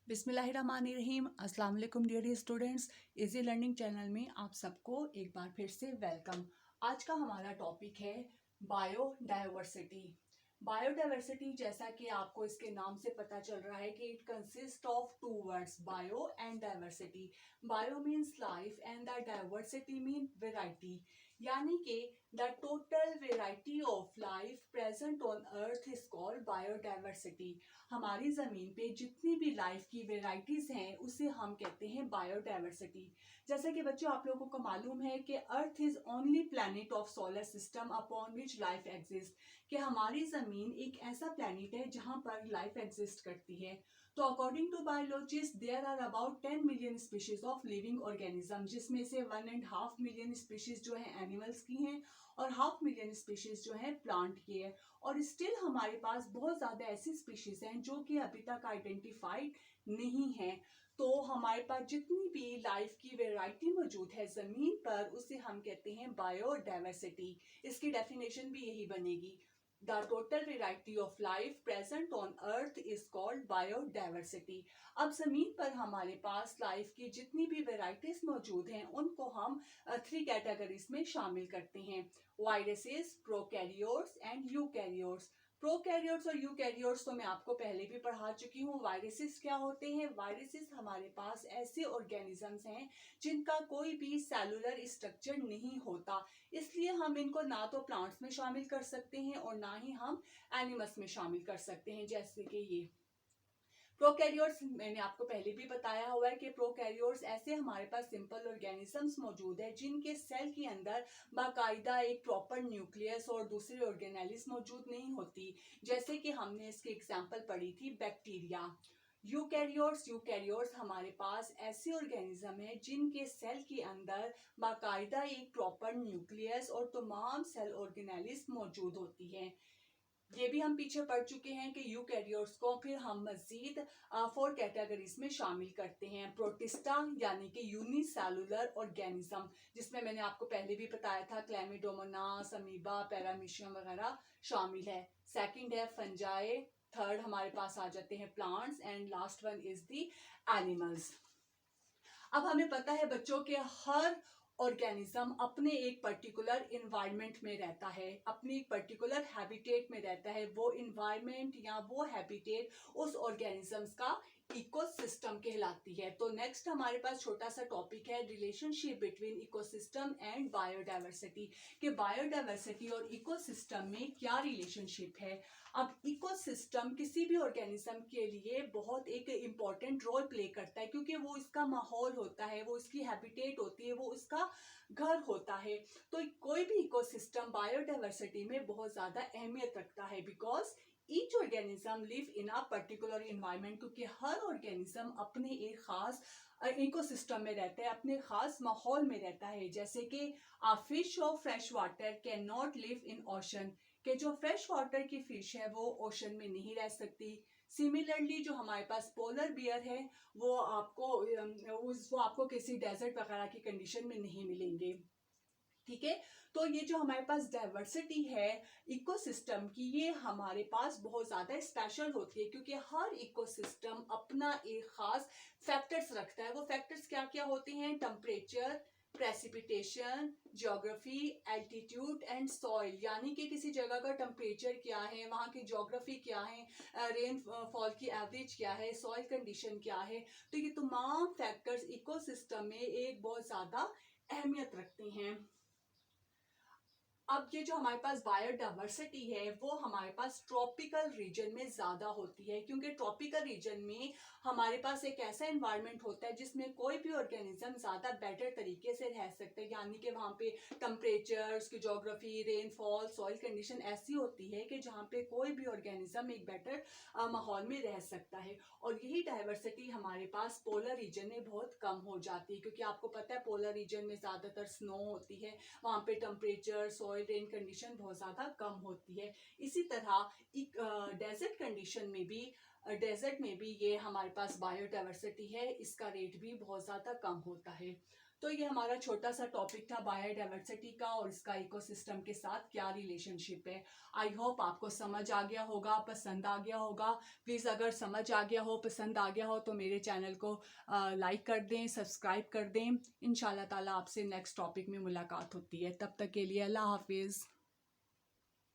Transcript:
बिस्मिल्लाहिर्रहमानिर्रहीम। अस्सलाम वालेकुम dear students. Easy learning channel में आप सबको एक बार फिर से वेलकम। आज का हमारा टॉपिक है बायोडायवर्सिटी। बायोडायवर्सिटी, जैसा कि आपको इसके नाम से पता चल रहा है कि it consist of two words, bio and diversity. Bio means life and the diversity mean variety, यानी कि the total variety of life present on earth is called biodiversity. हमारी जमीन पे जितनी भी लाइफ की वेराइटीज हैं उसे हम कहते हैं बायोडायवर्सिटी। जैसे कि बच्चों, आप लोगों को मालूम है कि earth is only planet of solar system upon which life exist, कि हमारी जमीन एक ऐसा प्लैनेट है जहां पर लाइफ एग्जिस्ट करती है। तो according to biologist there are about 10 million species of living organism, जिसमें से 1.5 मिलियन स्पीशीज जो है एनिमल्स की हैं और 0.5 मिलियन स्पीशीज जो है प्लांट की है। और स्टिल हमारे पास बहुत ज्यादा ऐसी स्पीशीज हैं जो कि अभी तक आइडेंटिफाइड नहीं है। तो हमारे पास जितनी भी लाइफ की वैरायटी मौजूद है जमीन पर, उसे हम कहते हैं बायोडायवर्सिटी। इसकी डेफिनेशन भी यही बनेगी, the total variety of life present on earth is called biodiversity. अब जमीन पर हमारे पास लाइफ की जितनी भी वेराइटीज मौजूद हैं उनको हम 3 कैटेगरीज में शामिल करते हैं, viruses, prokaryotes and eukaryotes. Prokaryotes और यूकैरियोट्स तो मैं आपको पहले भी पढ़ा चुकी हूँ। वायरसेस क्या होते हैं? वायरसेस हमारे पास ऐसे ऑर्गेनिजम्स हैं जिनका कोई भी सेलुलर स्ट्रक्चर नहीं होता, इसलिए हम इनको ना तो प्लांट्स में शामिल कर सकते हैं और ना ही हम एनिमल्स में शामिल कर सकते हैं। जैसे कि ये प्रोकैरियोट्स, मैंने आपको पहले भी बताया हुआ है कि प्रोकैरियोट्स ऐसे हमारे पास सिंपल ऑर्गेनिजम्स मौजूद है जिनके सेल के अंदर बाकायदा एक प्रॉपर न्यूक्लियस और दूसरे ऑर्गेनेलिस मौजूद नहीं होती। जैसे कि हमने इसकी एग्जांपल पढ़ी थी बैक्टीरिया। यूकैरियोट्स हमारे पास ऐसे ऑर्गेनिज्म है जिनके सेल के अंदर बाकायदा एक प्रॉपर न्यूक्लियस और तमाम सेल ऑर्गेनेलिस मौजूद होती हैं। ये भी हम पीछे पढ़ चुके हैं कि यूकैरियोट्स को फिर हम मजीद 4 कैटेगरीज में शामिल करते हैं। प्रोटिस्टा यानी कि यूनिसेलुलर ऑर्गेनिज्म, जिसमें मैंने आपको पहले भी बताया था क्लैमिडोमोनास, अमीबा, पैरामीशियम वगैरह शामिल है। सेकंड है फंजाई, थर्ड हमारे पास आ जाते हैं plants and last one is the animals. अब हमें पता है बच्चों के हर ऑर्गेनिज्म अपने एक पर्टिकुलर इन्वायरमेंट में रहता है, अपनी एक पर्टिकुलर हैबिटेट में रहता है। वो इन्वायरमेंट या वो हैबिटेट उस ऑर्गेनिजम्स का इकोसिस्टम कहलाती है। तो नेक्स्ट हमारे पास छोटा सा टॉपिक है relationship between ecosystem and biodiversity, कि बायोडायवर्सिटी और इकोसिस्टम में क्या रिलेशनशिप है। अब इकोसिस्टम किसी भी ऑर्गेनिज्म के लिए बहुत एक इम्पॉर्टेंट रोल प्ले करता है, क्योंकि वो इसका माहौल होता है, वो इसकी हैबिटेट होती है, वो उसका घर होता है। तो कोई भी इकोसिस्टम बायोडायवर्सिटी में बहुत ज्यादा अहमियत रखता है, because each organism live in a particular environment, क्योंकि हर ऑर्गेनिज्म अपने एक खास इकोसिस्टम में रहता है, अपने खास माहौल में रहता है। जैसे कि a fish of fresh water can not live in ocean, कि जो फ्रेश वाटर की फिश है वो ओशन में नहीं रह सकती। सिमिलरली जो हमारे पास पोलर बियर है वो आपको किसी डेजर्ट वगैरह की कंडीशन में नहीं मिलेंगे। ठीक है, तो ये जो हमारे पास डाइवर्सिटी है इकोसिस्टम की, ये हमारे पास बहुत ज्यादा स्पेशल होती है, क्योंकि हर इकोसिस्टम अपना एक खास फैक्टर्स रखता है। वो फैक्टर्स क्या क्या होते हैं? Temperature, precipitation, geography, altitude and soil, यानी कि किसी जगह का टेम्परेचर क्या है, वहाँ की ज्योग्राफी क्या है, रेन फॉल की एवरेज क्या है, सॉइल कंडीशन क्या है। तो ये तमाम फैक्टर्स इकोसिस्टम में एक बहुत ज्यादा अहमियत रखते हैं। अब ये जो हमारे पास बायोडायवर्सिटी है वो हमारे पास ट्रॉपिकल रीजन में ज्यादा होती है, क्योंकि ट्रॉपिकल रीजन में हमारे पास एक ऐसा एनवायरनमेंट होता है जिसमें कोई भी ऑर्गेनिज्म ज्यादा बेटर तरीके से रह सकते हैं, यानी कि वहाँ पे टेम्परेचर्स की ज्योग्राफी, रेनफॉल, सॉइल कंडीशन ऐसी होती है कि जहाँ पे कोई भी ऑर्गेनिज्म एक बेटर माहौल में रह सकता है। और यही डाइवर्सिटी हमारे पास पोलर रीजन में बहुत कम हो जाती है, क्योंकि आपको पता है पोलर रीजन में ज्यादातर स्नो होती है, वहाँ पे टेम्परेचर, सॉइल, रेन कंडीशन बहुत ज्यादा कम होती है। इसी तरह डेजर्ट कंडीशन में भी डेजर्ट में भी ये हमारे पास बायोडाइवर्सिटी है, इसका रेट भी बहुत ज़्यादा कम होता है। तो ये हमारा छोटा सा टॉपिक था बायोडाइवर्सिटी का और इसका इकोसिस्टम के साथ क्या रिलेशनशिप है। आई होप आपको समझ आ गया होगा, पसंद आ गया होगा। प्लीज़ अगर समझ आ गया हो, पसंद आ गया हो तो मेरे चैनल को लाइक कर दें, सब्सक्राइब कर दें। इंशाल्लाह ताला आपसे नेक्स्ट टॉपिक में मुलाकात होती है। तब तक के लिए अल्लाह हाफिज़।